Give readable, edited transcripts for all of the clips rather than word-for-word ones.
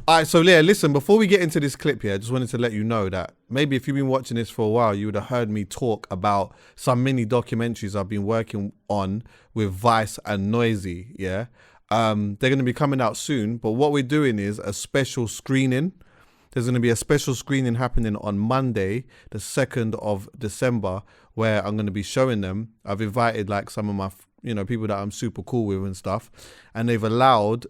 All right, so yeah, listen, before we get into this clip here, I just wanted to let you know that maybe if you've been watching this for a while, you would have heard me talk about some mini documentaries I've been working on with Vice and Noisy, yeah? They're going to be coming out soon, but what we're doing is a special screening. There's going to be a special screening happening on Monday, the 2nd of December, where I'm going to be showing them. I've invited like some of my, people that I'm super cool with and stuff, and they've allowed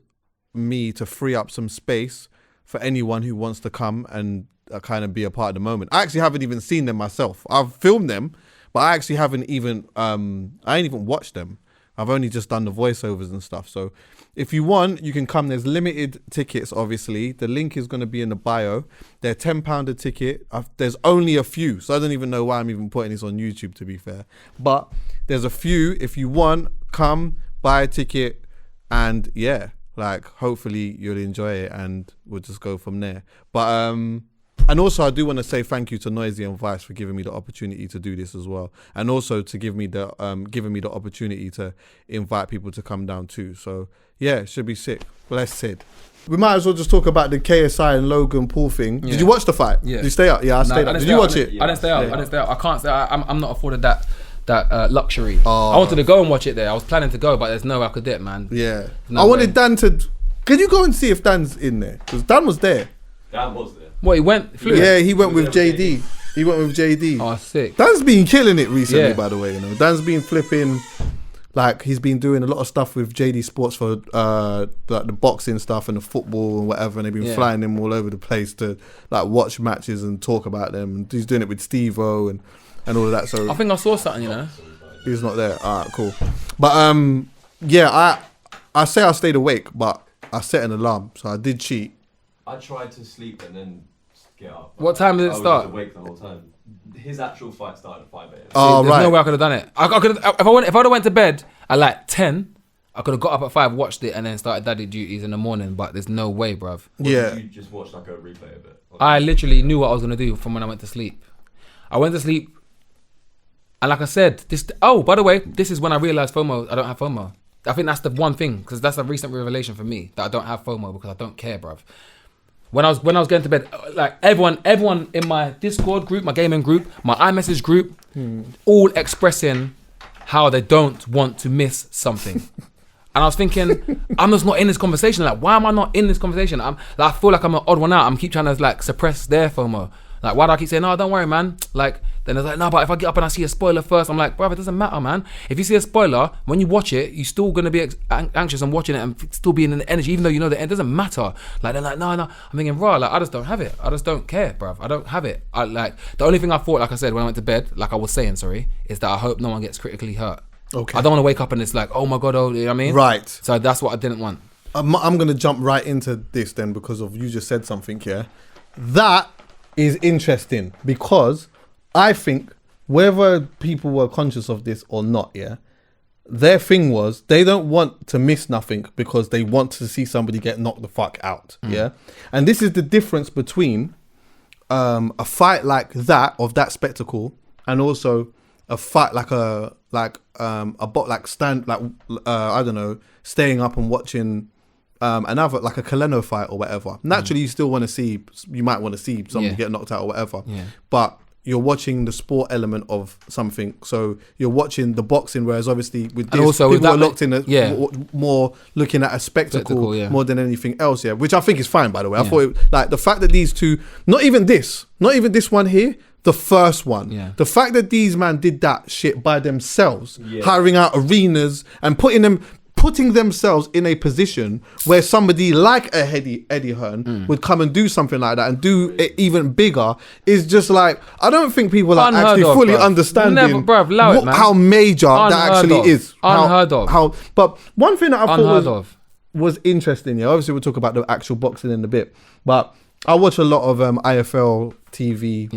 me to free up some space for anyone who wants to come and kind of be a part of the moment. I actually haven't even seen them myself. I've filmed them, but I actually haven't even, I ain't even watched them. I've only just done the voiceovers and stuff. So if you want, you can come. There's limited tickets, obviously. The link is going to be in the bio. They're £10 a ticket. There's only a few, so I don't even know why I'm even putting this on YouTube, to be fair. But there's a few. If you want, come, buy a ticket, and yeah, like hopefully you'll enjoy it, and we'll just go from there. But and also I do want to say thank you to Noisy and Vice for giving me the opportunity to do this as well, and also to giving me the opportunity to invite people to come down too. So yeah, it should be sick. Blessed. We might as well just talk about the KSI and Logan Paul thing. Yeah. Did you watch the fight? Yeah. Did you stay up? Yeah, I stayed up. Did you watch it? I didn't stay up. I didn't stay up. I can't stay up. I'm not afforded that luxury. I wanted to go and watch it there. I was planning to go, but there's no way I could do it, man. Yeah. I wanted Dan to... Can you go and see if Dan's in there? Because Dan was there. Dan was there. What, he went? Flew? Yeah, he went with JD. He went with JD. Oh, sick. Dan's been killing it recently, by the way. Dan's been flipping... Like, he's been doing a lot of stuff with JD Sports for like the boxing stuff and the football and whatever, and they've been flying him all over the place to like watch matches and talk about them. And he's doing it with Steve-O and all of that. So I think I saw something, He's not there. All right, cool. But yeah, I say I stayed awake, but I set an alarm, so I did cheat. I tried to sleep and then get up. What time did it start? I was awake the whole time. His actual fight started at 5 a.m. Oh, there's right. no way I could have done it. I could if I would have went to bed at like 10, I could have got up at 5, watched it, and then started daddy duties in the morning. But there's no way, bruv. Yeah. You just watched like a replay of it. I literally knew what I was gonna do from when I went to sleep. I went to sleep, and like I said, by the way, this is when I realized FOMO. I don't have FOMO. I think that's the one thing, because that's a recent revelation for me, that I don't have FOMO because I don't care, bruv. When I was going to bed, like everyone in my Discord group, my gaming group, my iMessage group, all expressing how they don't want to miss something. And I was thinking, I'm just not in this conversation. Like, why am I not in this conversation? I feel like I'm an odd one out. I'm keep trying to like suppress their FOMO. Like, why do I keep saying, no, don't worry, man? Like, then it's like, no, but if I get up and I see a spoiler first, I'm like, bro, it doesn't matter, man. If you see a spoiler, when you watch it, you're still going to be anxious and watching it and still being in the energy, even though you know the end doesn't matter. Like, they're like, no. I'm thinking, bro, like, I just don't have it. I just don't care, bro. I don't have it. The only thing I thought, like I said, when I went to bed, like I was saying, is that I hope no one gets critically hurt. Okay. I don't want to wake up and it's like, oh my God, you know what I mean? Right. So that's what I didn't want. I'm going to jump right into this then, because of you just said something here. That is interesting, because I think whether people were conscious of this or not, their thing was they don't want to miss nothing because they want to see somebody get knocked the fuck out. And this is the difference between a fight like that, of that spectacle, and also a fight like I don't know, staying up and watching another, like a Kaleno fight or whatever. Naturally, you might want to see somebody get knocked out or whatever. But you're watching the sport element of something. So you're watching the boxing, whereas obviously with this, also people are locked in more looking at a spectacle more than anything else. Yeah, which I think is fine, by the way. I thought like the fact that these two, not even this one here, the first one, the fact that these man did that shit by themselves, hiring out arenas and putting themselves in a position where somebody like a Eddie Hearn would come and do something like that and do it even bigger, is just like, I don't think people are actually fully understanding how major that actually is. Unheard of. But one thing that I thought was interesting, obviously we'll talk about the actual boxing in a bit, but I watch a lot of IFL TV,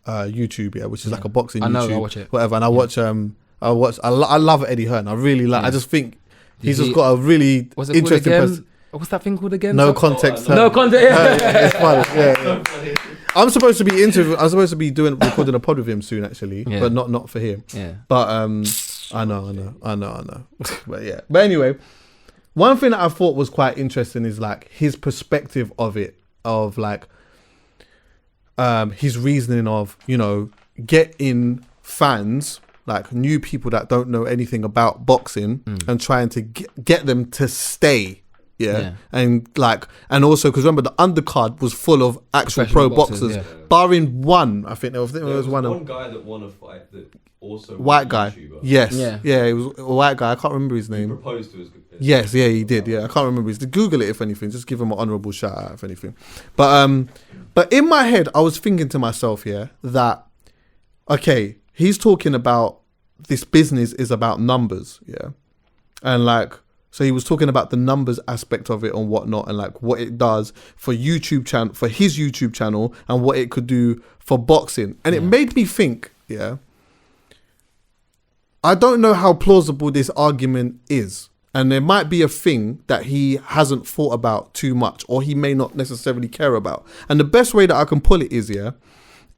YouTube, which is like a boxing YouTube, I watch it. Whatever, and I watch I love Eddie Hearn. I really like. I just think he's just got a really interesting person. What's that thing called again? No context. No context. It's funny. I'm supposed to be recording a pod with him soon, actually, but not for him. But I know. But yeah. But anyway, one thing that I thought was quite interesting is like his perspective of it, of like his reasoning of, you know, getting fans, like new people that don't know anything about boxing and trying to get them to stay. Yeah. And like, and also because remember the undercard was full of actual pro boxers, barring one. I think there was one guy that won a fight that also white guy. YouTuber. Yes, yeah, it was a white guy. I can't remember his name. He proposed to his. Yes, yeah, he did. Yeah, I can't remember his. Google it if anything. Just give him an honourable shout out if anything. But in my head, I was thinking to myself, that okay, he's talking about this business is about numbers, and like. So he was talking about the numbers aspect of it and whatnot, and like what it does for his YouTube channel, and what it could do for boxing. And it made me think, I don't know how plausible this argument is. And there might be a thing that he hasn't thought about too much, or he may not necessarily care about. And the best way that I can pull it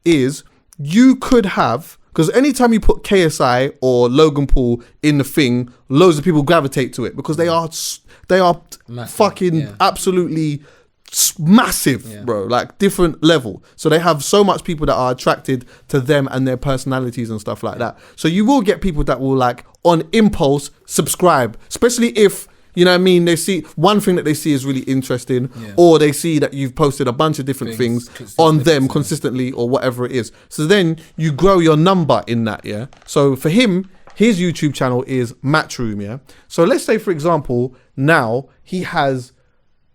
is you could have, because anytime you put KSI or Logan Paul in the thing, loads of people gravitate to it because they are massive, fucking absolutely massive, bro, like different level. So they have so much people that are attracted to them and their personalities and stuff like that. So you will get people that will like on impulse subscribe, especially if, you know what I mean, they see one thing that they see is really interesting, or they see that you've posted a bunch of different things on them consistently or whatever it is. So then you grow your number in that, So for him, his YouTube channel is Matchroom, So let's say, for example, now he has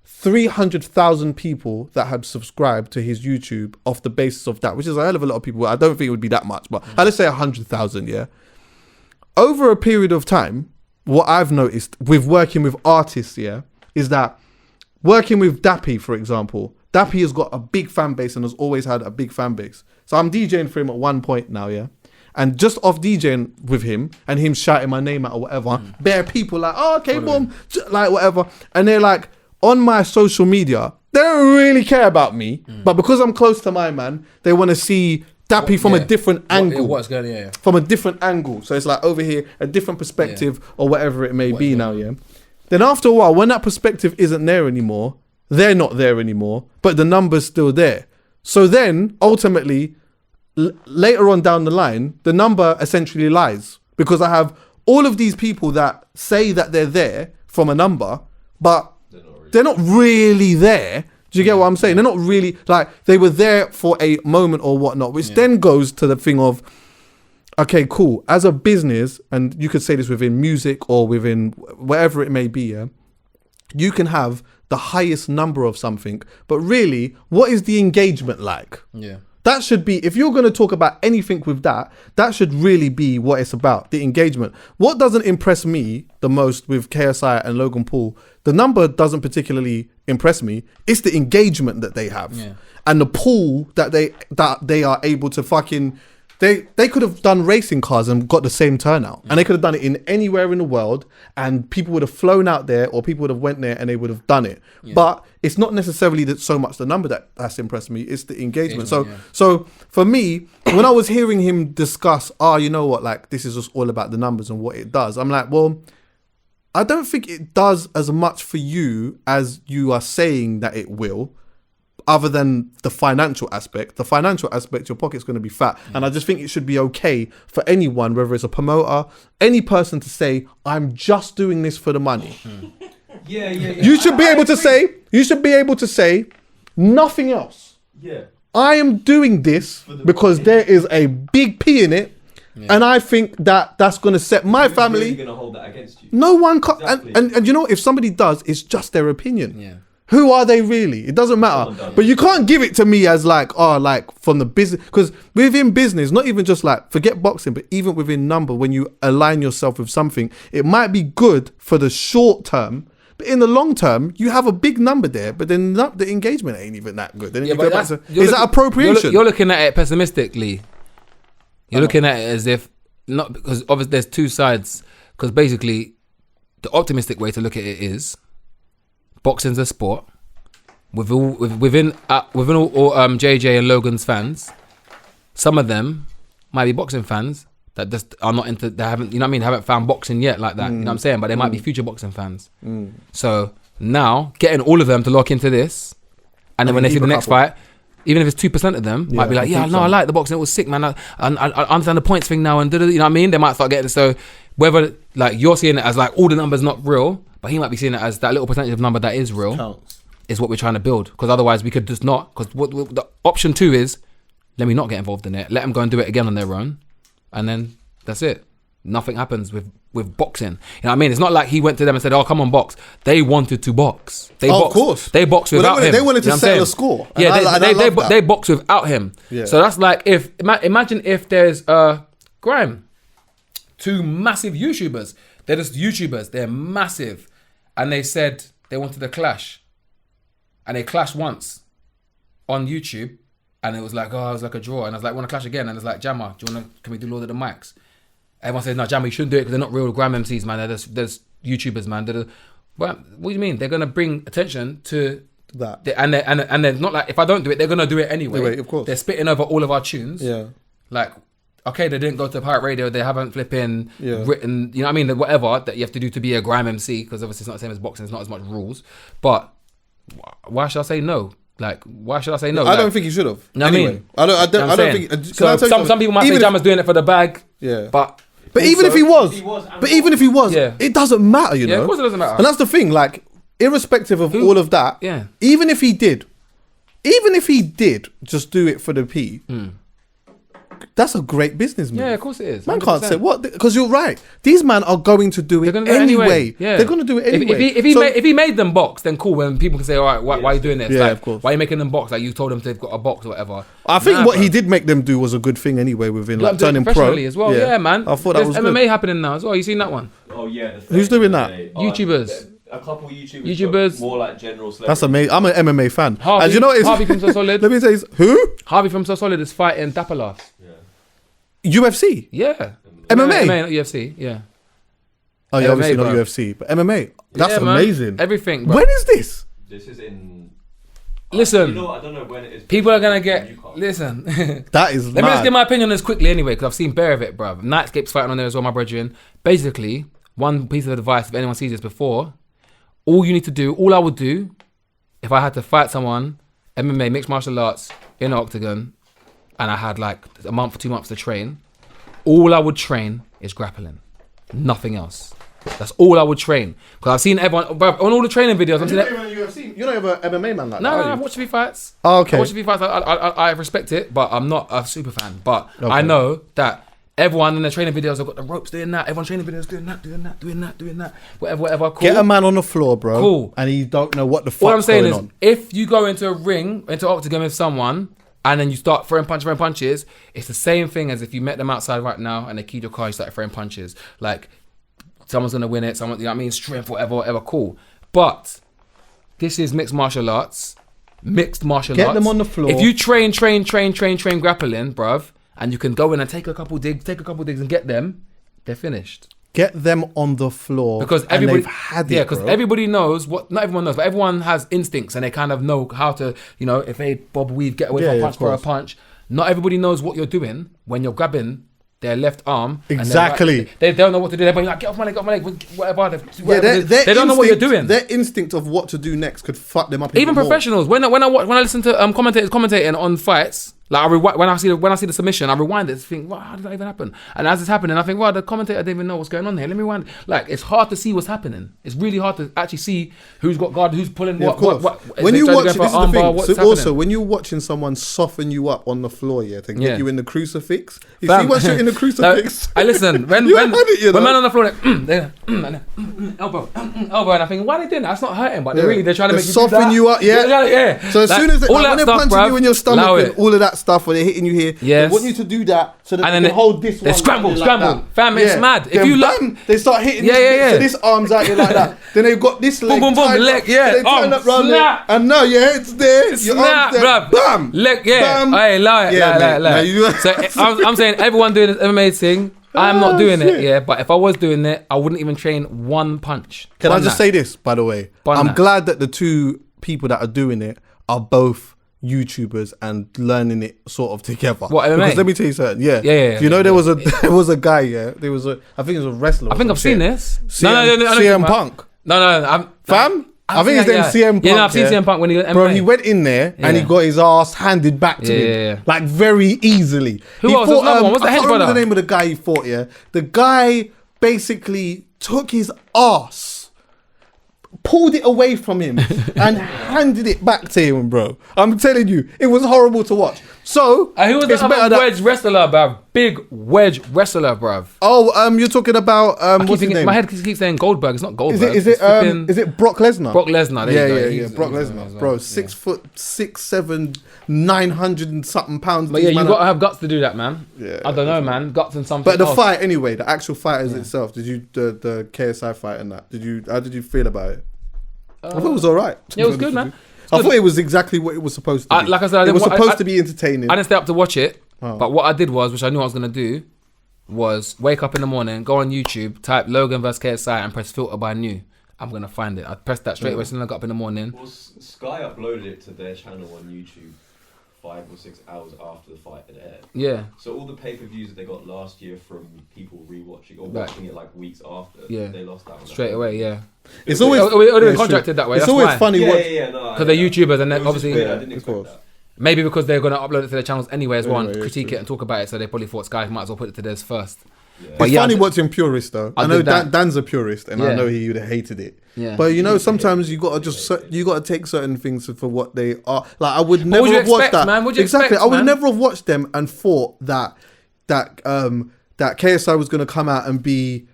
300,000 people that have subscribed to his YouTube off the basis of that, which is a hell of a lot of people. I don't think it would be that much, but let's say 100,000, Over a period of time, what I've noticed with working with artists, is that working with Dappy, for example, Dappy has got a big fan base and has always had a big fan base. So I'm DJing for him at one point now, and just off DJing with him and him shouting my name out or whatever, bare people like, oh, okay, boom, like whatever. And they're like, on my social media, they don't really care about me, but because I'm close to my man, they want to see Dappy from a different angle. What's going on, From a different angle. So it's like over here, a different perspective or whatever it may be now, Then after a while, when that perspective isn't there anymore, they're not there anymore, but the number's still there. So then, ultimately, later on down the line, the number essentially lies. Because I have all of these people that say that they're there from a number, but they're not really there. Do you get what I'm saying? They're not really, like, they were there for a moment or whatnot, which then goes to the thing of, okay, cool. As a business, and you could say this within music or within wherever it may be, you can have the highest number of something, but really, what is the engagement like? That should be, if you're going to talk about anything with that, that should really be what it's about, the engagement. What doesn't impress me the most with KSI and Logan Paul, the number doesn't particularly impress me. It's the engagement that they have and the pool that they are able to fucking. They could have done racing cars and got the same turnout, and they could have done it in anywhere in the world, and people would have flown out there, or people would have went there and they would have done it. But it's not necessarily that so much the number that's impressed me; it's the engagement. So for me, when I was hearing him discuss, you know what, like this is just all about the numbers and what it does, I'm like, well, I don't think it does as much for you as you are saying that it will. Other than the financial aspect, your pocket's going to be fat. And I just think it should be okay for anyone, whether it's a promoter, any person to say, I'm just doing this for the money. You should be able to say, nothing else. I am doing this because there is a big P in it. And I think that that's going to set my family. Who's really going to hold that against you? No one can. Exactly. And you know, if somebody does, it's just their opinion. Who are they really? It doesn't matter. But you can't give it to me as like, like from the business. Because within business, not even just like, forget boxing, but even within number, when you align yourself with something, it might be good for the short term. But in the long term, you have a big number there, but then the engagement ain't even that good. Then is that appropriation? You're looking at it pessimistically. You're looking at it as if, not because obviously there's two sides. Because basically, the optimistic way to look at it is, boxing's a sport. Within all JJ and Logan's fans, some of them might be boxing fans, that just are not into, they haven't, you know what I mean, haven't found boxing yet like that. You know what I'm saying? But they might be future boxing fans. So now getting all of them to lock into this, and then when they see the next fight, even if it's 2% of them, might be like, yeah, no, I like the boxing. It was sick, man. I understand the points thing now, and you know what I mean? They might start getting it. So whether like you're seeing it as like all the numbers not real, but he might be seeing it as that little percentage of number that is real. Counts. Is what we're trying to build, because otherwise we could just not. Because what the option 2 is, let me not get involved in it. Let them go and do it again on their own, and then that's it. Nothing happens with boxing. You know what I mean? It's not like he went to them and said, "Oh, come on, box." They wanted to box. Of course, they boxed without him. They wanted to settle a score. They boxed without him. Yeah. So that's like imagine if there's Grime, 2 massive YouTubers. They're just YouTubers. They're massive, and they said they wanted to clash. And they clashed once on YouTube, and it was like, oh, it was like a draw. And I was like, want to clash again? And it's like, Jammer, can we do Lord of the Mics? Everyone says, no, Jammer, you shouldn't do it because they're not real Gram MCs, man. There's YouTubers, man. But what do you mean? They're gonna bring attention to that, and they're not like, if I don't do it, they're gonna do it anyway. Of course, they're spitting over all of our tunes. Yeah, like. Okay, they didn't go to pirate radio. They haven't flipping written, you know what I mean? Whatever that you have to do to be a Grime MC, because obviously it's not the same as boxing. It's not as much rules. But why should I say no? Like, why should I say no? I don't think you should have. You know what I mean? I don't think. So some people might say Jammer's doing it for the bag. Yeah. But even if he was, it doesn't matter, you know? Yeah, of course it doesn't matter. And that's the thing, like, irrespective of all of that, even if he did just do it for the P, that's a great business move. Yeah, of course it is. 100%. Man can't say what, because you're right. These men are going to do it anyway. Yeah. They're going to do it anyway. If he made them box, then cool. When people can say, all right, why are you doing this? Yeah, like, of course. Why are you making them box? Like, you told them they've got a box or whatever. I think what he did make them do was a good thing anyway, within like turning pro as well. Yeah, man. I thought that was MMA good. happening now as well. You seen that one? Oh yeah. Who's doing that? YouTubers. A couple YouTubers. More like general celebrities. That's amazing. I'm an MMA fan. Harvey, and you know what? Harvey from So Solid. Let me say, who? Harvey from So Solid is fighting Dapper Laughs. UFC? Yeah. MMA? Not UFC, yeah. Oh, yeah, MMA, obviously not bro. UFC, but MMA. That's Yeah, man. amazing. Everything, bro. When is this? This is in. Listen. You know, I don't know when it is. People are going to get... Listen. That is Let me just give my opinion on this quickly anyway, because I've seen bare of it, bruv. Nightscape's fighting on there as well, my brethren. Basically, one piece of advice, if anyone sees this before, all you need to do, all I would do, if I had to fight someone, MMA, mixed martial arts, in an octagon, and I had like a month or 2 months to train, all I would train is grappling. Nothing else. That's all I would train. Because I've seen everyone, bruv, on all the training videos, I'm seeing You're not even an MMA man like that. No, are I you? watch a few fights. Oh, okay. I watch a few fights. I respect it, but I'm not a super fan. But Okay. I know that everyone in the training videos have got the ropes doing that. Everyone training videos doing that. Whatever. Cool. Get a man on the floor, bro. Cool. And he don't know what the fuck's All I'm saying going is, on. if you go into a ring, into octagon with someone, and then you start throwing punches, it's the same thing as if you met them outside right now and they keyed your car, you start throwing punches. Like, someone's gonna win it, someone, you know what I mean, strength, whatever, cool. But this is mixed martial arts. Get them on the floor. If you train grappling, bruv, and you can go in and take a couple digs and get them, they're finished. Get them on the floor. Because and everybody they've had it, yeah, because bro. everybody knows what, not everyone knows, but everyone has instincts and they kind of know how to, you know, if they bob weave, get away from a punch for a punch. Not everybody knows what you're doing when you're grabbing their left arm. Exactly. And they don't know what to do. They're like, get off my leg, whatever. Their they don't know what you're doing. Their instinct of what to do next could fuck them up. Even more. professionals, when I listen to commentators commentating on fights, like when I see the submission, I rewind it and think, wow, how did that even happen? And as it's happening, I think, wow, the commentator didn't even know what's going on here. Let me rewind. Like, it's hard to see what's happening. It's really hard to actually see who's got guard, who's pulling what. When you watch, this is the thing. So happening? also, when you're watching someone soften you up on the floor, to get you in the crucifix. You see Fam. once you're in the crucifix. I listen when man on the floor, like, elbow, and I think, why are they doing that? That's not hurting, but they're trying to make you soften you up. Yeah. So as soon as when they're punching you in your stomach and all of that stuff, or they're hitting you here, they want you to do that so that they can hold this one. They scramble. Fam, it's mad. If Then you look, they start hitting this, so this arm's out here like that. Then they've got this leg. Boom, tied leg, up, so they turn up round snap. there, and now your head's there, your snap, arm's there, bruv. bam, Leg, bam. Hey, lie. So I'm saying everyone doing this MMA thing. I'm not doing it, but if I was doing it, I wouldn't even train one punch. Can I just say this, by the way? I'm glad that the two people that are doing it are both YouTubers and learning it sort of together. What, MMA? Because let me tell you something. Yeah. You know, there was a guy. Yeah, there was a. I think it was a wrestler. I think I've seen this. CM Punk. No. Fam. I think his name's CM Punk. Yeah, no, I've seen CM Punk when he was MMA. Bro, he went in there and he got his ass handed back to him. Like very easily. Who else? There's another one. What's the hedge brother? I can't remember the name of the guy he fought, yeah. The guy basically took his ass, pulled it away from him and handed it back to him, bro. I'm telling you, it was horrible to watch. So, who was the other wedge wrestler, bruv? Big wedge wrestler, bruv. Oh, you're talking about what's his name? My head keeps saying Goldberg. It's not Goldberg. Is it Brock Lesnar? Brock Lesnar. Yeah. Brock Lesnar, bro. 6'6", 900 and something pounds. But yeah, you gotta have guts to do that, man. Yeah, I don't know, man. Guts and something. But the fight anyway, the actual fight itself. Did you the KSI fight and that? How did you feel about it? I thought it was alright. Yeah, it was good, man. I thought it was exactly what it was supposed to be. Like I said, it was supposed to be entertaining. I didn't stay up to watch it, but what I did was, which I knew I was going to do, was wake up in the morning, go on YouTube, type Logan vs KSI and press filter by new. I'm going to find it. I pressed that straight away as soon as I got up in the morning. Well, Sky uploaded it to their channel on YouTube 5 or 6 hours after the fight had aired. Yeah. So all the pay-per-views that they got last year from people rewatching or watching it like weeks after, they lost that one. Straight away, yeah. It's always contracted that way. It's That's always why. funny because they're YouTubers and then obviously I didn't expect that. Maybe because they're going to upload it to their channels anyway as well and critique it and talk about it, so they probably thought Sky might as well put it to theirs first. Yeah. But it's funny watching purists though. I know Dan's a purist and I know he would have hated it. Yeah. But you know, sometimes you gotta take certain things for what they are. Like I would never have watched that. Man? Exactly. I would never have watched them and thought that KSI was gonna come out and be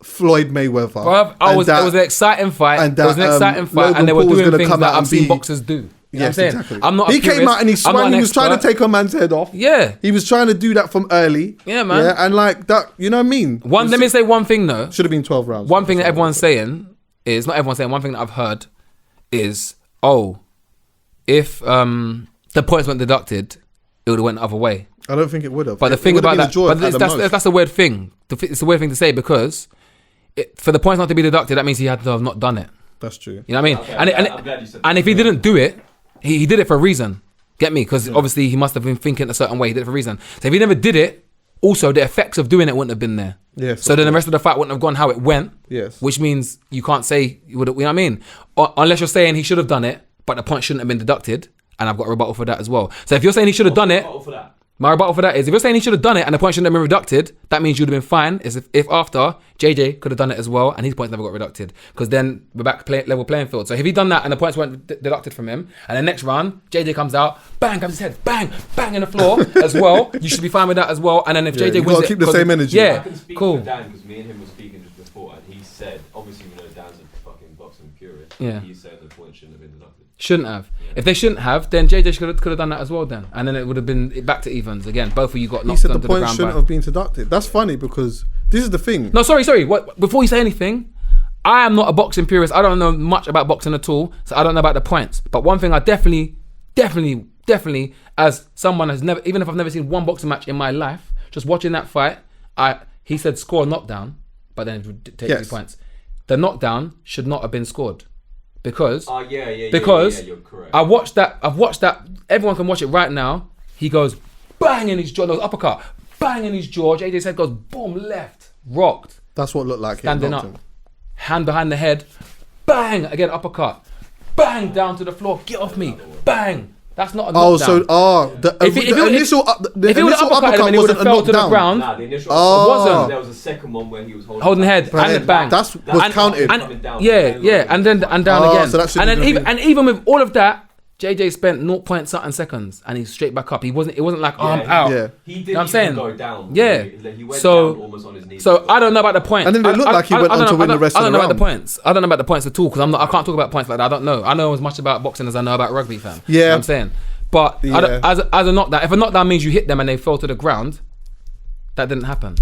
Floyd Mayweather. Bruv, it was an exciting fight. It was an exciting fight, and they were doing things that I've seen boxers do. You know what I'm saying? Exactly. I'm not. He came out and he swung. He was trying to take a man's head off. Yeah, he was trying to do that from early. Yeah, man. Yeah, and like that, you know what I mean. Let me say one thing though. Should have been 12 rounds. One thing that everyone's saying is not everyone's saying. One thing that I've heard is, if the points weren't deducted, it would have went the other way. I don't think it would have. But the thing about that, that's a weird thing. It's a weird thing to say because for the points not to be deducted, that means he had to have not done it. That's true. You know what I mean? Okay, I'm glad you said and if he didn't do it, he did it for a reason. Get me? Because obviously he must have been thinking a certain way. He did it for a reason. So if he never did it, also the effects of doing it wouldn't have been there. Yes. So then the rest of the fight wouldn't have gone how it went. Yes. Which means you can't say you would. You know what I mean? Unless you're saying he should have done it, but the point shouldn't have been deducted, and I've got a rebuttal for that as well. So if you're saying he should have done it. My rebuttal for that is if you're saying he should have done it and the point shouldn't have been reducted, that means you'd have been fine. Is if after JJ could have done it as well and his points never got reducted, because then we're back to level playing field. So if he done that and the points weren't deducted from him, and the next round JJ comes out, bang, grabs his head, bang, bang in the floor as well, you should be fine with that as well. And then if JJ wins, keep the same energy. I can speak for Dan because me and him were speaking just before, and he said, obviously we know Dan's a fucking boxing purist. Yeah. He's saying the points shouldn't have been deducted. Shouldn't have. If they shouldn't have, then JJ could have done that as well then. And then it would have been back to evens again. Both of you got knocked onto the ground. He said the points points shouldn't have been deducted. That's funny because this is the thing. No, sorry. What, before you say anything, I am not a boxing purist. I don't know much about boxing at all, so I don't know about the points. But one thing I definitely, as someone has never, even if I've never seen one boxing match in my life, just watching that fight, he said score knockdown, but then it would take 2 points. The knockdown should not have been scored. Because you're correct. I've watched that. Everyone can watch it right now. He goes bang in his jaw. No, uppercut, bang in his jaw. JJ's head goes boom left, rocked. That's what looked like standing up, hand behind the head, bang again uppercut, bang down to the floor. Get off me, bang. That's not a knockdown. The initial uppercut wasn't a knockdown. To the ground. Nah, the initial wasn't. There was a second one where he was holding head and then bang. That's was counted. And down again. So and even with all of that, JJ spent 0.something seconds and he's straight back up. It wasn't like I'm out. Yeah. He didn't even go down. Yeah. He went down almost on his knees. So I don't know about the points. And then it looked like he went on to win the rest of the round. I don't know about the points. I don't know about the points at all because I can't talk about points like that. I don't know. I know as much about boxing as I know about rugby, fam. Yeah. You know what I'm saying. But as a knockdown, if a knockdown means you hit them and they fell to the ground, that didn't happen.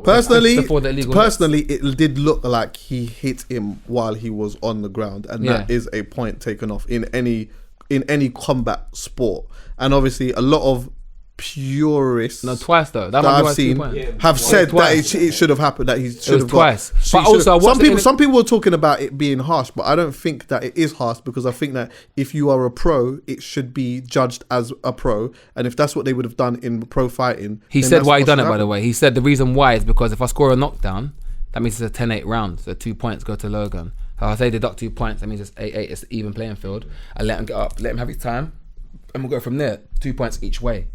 Personally, it did look like he hit him while he was on the ground, and that is a point taken off in any combat sport. And obviously, a lot of purists. No, twice though. That I've seen have said that it should have happened. That he should have twice. But also, some people were talking about it being harsh, but I don't think that it is harsh because I think that if you are a pro, it should be judged as a pro, and if that's what they would have done in pro fighting, he said why he done it. By the way, he said the reason why is because if I score a knockdown, that means it's a 10-8 round. So 2 points go to Logan. So I say deduct 2 points. That means it's 8-8. It's an even playing field. I let him get up, let him have his time, and we'll go from there. 2 points each way.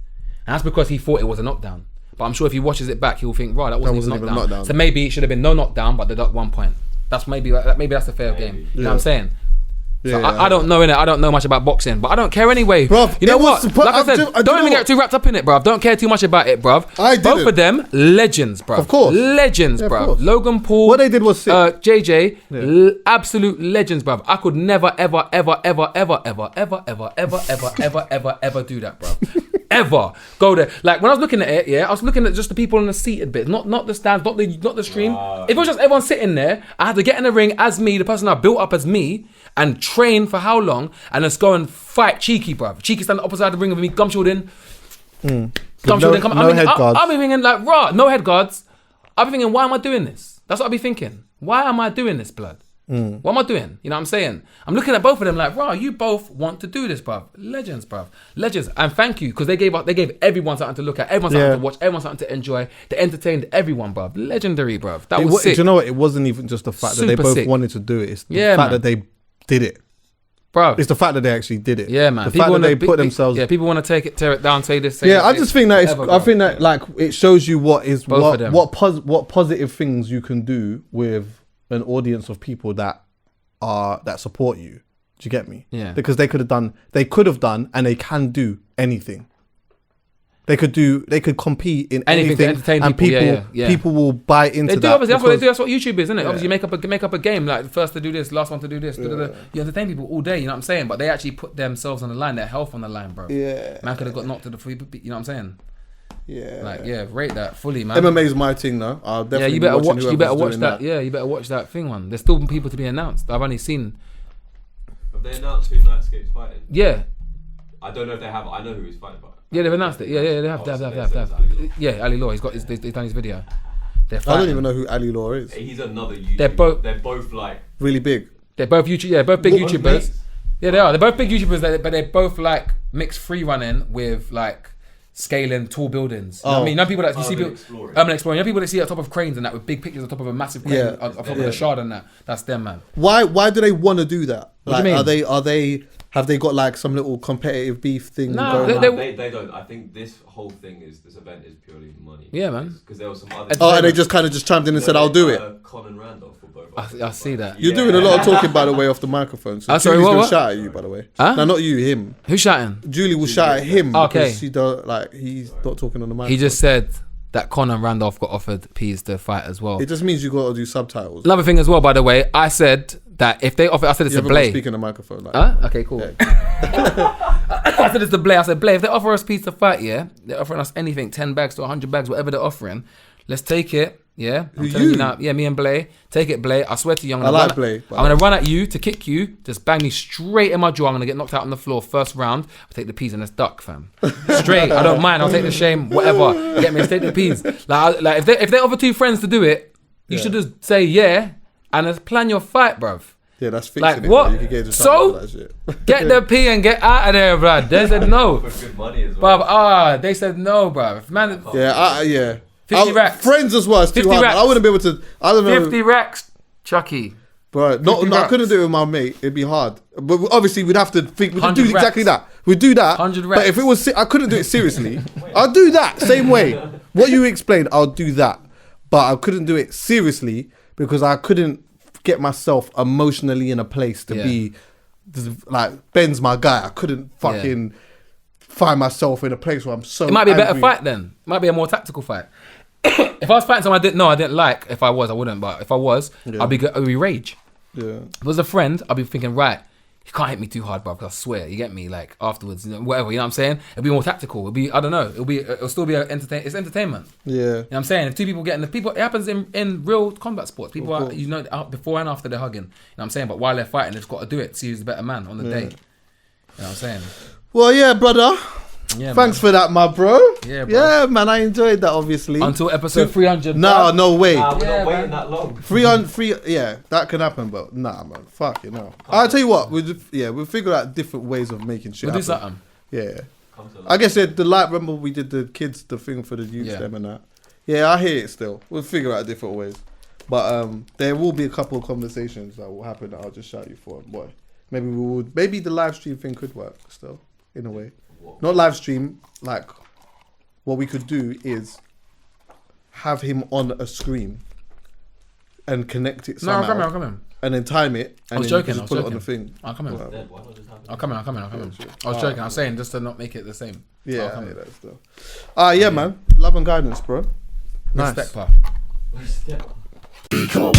And that's because he thought it was a knockdown. But I'm sure if he watches it back, he'll think, right, that wasn't even a knockdown. So maybe it should have been no knockdown, but deduct 1 point. That's maybe that's a fair game. You know what I'm saying? So I don't know innit. I don't know much about boxing, but I don't care anyway. Bruv, you know what? Like I said, don't even get too wrapped up in it, bruv. Don't care too much about it, bruv. Both of them, legends, bruv. Of course. Legends, bruv. Logan Paul. What they did was sick. JJ, absolute legends, bruv. I could never, ever do that, bruv. Ever go there. Like when I was looking at it, I was looking at just the people in the seated bit, not the stands, not the stream. If it was just everyone sitting there, I had to get in the ring as me, the person I built up as me, and train for how long, and let's go and fight Cheeky, bruv. Cheeky stand opposite side of the ring with me, gum shielding. Gum-shielding. I'm thinking like, raw, no head guards. I'll be thinking, why am I doing this? That's what I'll be thinking. Why am I doing this, blood? What am I doing? You know what I'm saying? I'm looking at both of them like, raw, you both want to do this, bruv. Legends, bruv. Legends. And thank you, because they gave everyone something to look at, everyone something to watch, everyone something to enjoy. They entertained everyone, bruv. Legendary, bruv. That was sick. Do you know what? It wasn't even just the fact that they both wanted to do it. It's the fact that they did it. Bro, it's the fact that they actually did it. Yeah, man. The fact that they put themselves. Yeah, people want to tear it down, say this. I just think that I think that like it shows you what positive things you can do with an audience of people that support you. Do you get me? Yeah. Because they could have done, and they can do anything. They could compete in anything to entertain and people will buy into that. Obviously, that's what they do. That's what YouTube is, isn't it? Obviously, you make up a game, like the first to do this, last one to do this. You entertain people all day. You know what I'm saying? But they actually put themselves on the line, their health on the line, bro. Yeah. Man could have got knocked to the free. You know what I'm saying? Yeah. Like, rate that fully, man. MMA's my thing, though. I'll definitely. You better watch that. Yeah, you better watch that thing, one. There's still people to be announced. I've only seen. Have they announced who Nightscape's fighting? Yeah. I don't know if they have. I know who he's fighting, but. Yeah, they've announced it. Yeah, they have. Yeah, Ali Law. He's done his video. I don't even know who Ali Law is. He's another YouTuber. They're both like really big. They're both YouTube. Yeah, both big YouTubers. Yeah, they are. They're both big YouTubers, but they're both like mixed free running with like scaling tall buildings. You know what I mean? You know people that you see urban exploring. You know people that see at top of cranes and that with big pictures on top of a massive crane on top of the shard and that. That's them, man. Why do they want to do that? What do you mean? Have they got like some little competitive beef thing going on? They don't. I think this whole thing this event is purely money. Yeah, man. Because there was some other. And they just kind of chimed in and said, "I'll do it." Colin Randolph for both. I see that. You're doing a lot of talking, by the way, off the microphone. So sorry, Julie's gonna shout at you, by the way. Huh? No, not you, him. Who's shouting? Julie will shout at him okay. because he's not talking on the microphone. He just said that Conor Randolph got offered P's to fight as well. It just means you got to do subtitles. Another thing as well, by the way, I said that if they offer, I said it's a Blay. Speak in the microphone. Okay, cool. Yeah. I said it's the Blay. I said, Blay, if they offer us P's to fight, they're offering us anything, 10 bags to 100 bags, whatever they're offering. Let's take it. Yeah, I'm telling you now. Yeah, me and Blay. Take it, Blay. I swear to you, I'm gonna run at you to kick you, just bang me straight in my jaw. I'm gonna get knocked out on the floor first round. I'll take the P's and let's duck, fam. Straight. I don't mind. I'll take the shame. Whatever. Get me. Let's take the P's. Like if they offer two friends to do it, you should just say yeah and let's plan your fight, bruv. Yeah, that's fixing like it. What? You can get so that shit. Get the P and get out of there, bruv. They said no. For good money as well. Bruv, they said no, bruv. Man, yeah. 50 racks. Friends as well. It's too hard. I wouldn't be able to. I don't know. 50 racks, Chuckie. Bro, I couldn't do it with my mate. It'd be hard. But obviously, we'd have to think. We'd do exactly that. We'd do that. 100 racks. But if it was, I couldn't do it seriously. I'll do that same way. What you explained, I'll do that. But I couldn't do it seriously because I couldn't get myself emotionally in a place to be like Ben's my guy. I couldn't fucking find myself in a place where I'm so. It might be a better fight then. It might be a more tactical fight. If I was fighting someone I didn't like. If I was, I wouldn't. But if I was, I'd be rage. Yeah. If it was a friend, I'd be thinking, right, you can't hit me too hard, bro. I swear, you get me. Like afterwards, whatever. You know what I'm saying? It'll be more tactical. It'll be, I don't know. It'll still be It's entertainment. Yeah. You know what I'm saying? If two people it happens in real combat sports. People are, before and after they're hugging. You know what I'm saying? But while they're fighting, they've got to do it. See who's the better man on the day. You know what I'm saying? Well, yeah, brother. Yeah, Thanks for that, my bro. Yeah, bro. Yeah, man, I enjoyed that, obviously. Until episode 300. No, no way. Nah, we're Yeah, not waiting man. that long. 300, yeah, that can happen, but nah, man, fuck you know. I'll tell you what, we'll figure out different ways of making shit We'll do happen. something. Yeah. Come to I guess the light, remember we did the kids, the thing for the youth Yeah. them and that. Yeah, I hear it still. We'll figure out different ways. But there will be a couple of conversations that will happen that I'll just shout you for. Boy, maybe the live stream thing could work still, in a way. Not live stream, like what we could do is have him on a screen and connect it No, somehow. I'll come in. And then time it and I was then joking, just I was put it on the joking. thing. I'll come in. Well, Dead, why not just have it? I'll come in. sure. I was joking. I was saying just to not make it the same. Yeah, I'll come I hear in. that still. Yeah, man. Love and guidance, bro. Nice. Respect, pa. Step. Speak up.